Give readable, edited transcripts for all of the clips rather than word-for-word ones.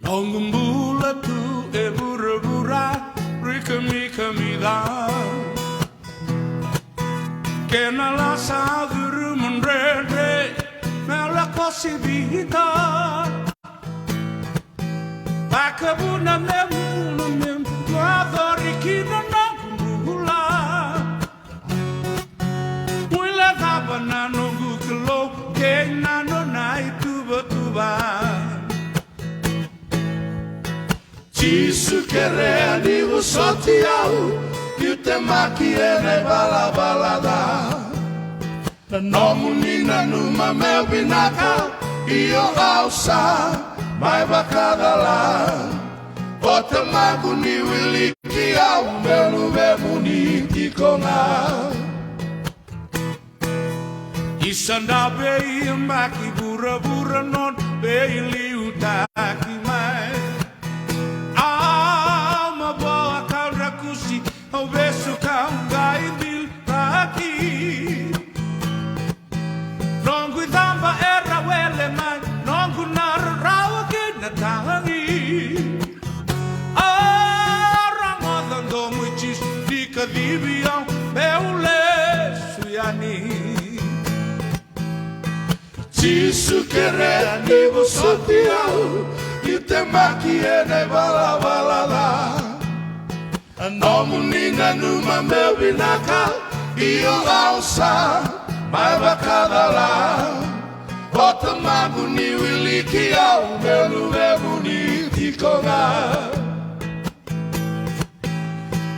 Ongumbula tu e bura bura rika mika mida Kena la savuru mundrede Mela kosi bita Bakabuna memuna mem Wadori kina nangumbula Wila gabana no gukelo Kena no nai tuba tuba Jisu kere ni usoti au Yute maki ene bala balada Na nomu nina numa mewinaka Iyo ausa mai bakadala Ota magu ni wiliki au Melu bemu ni kikonga Isanda bei maki bura bura non Bei liutaki mai O beso kaungai bil taki Nongu damba era wele mai Nongu nara rawa kina tangi Arangodan domu chis Dika dibiang Beule suyani Jisu kere ni busoti au Ite maki ene bala balada Nomu nina numa mewinaka Iyo ausa mai bakadala Ota magu ni wiliki au Melu bemu ni tikonga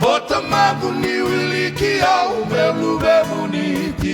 Ota magu ni wiliki au Melu bemu ni tikonga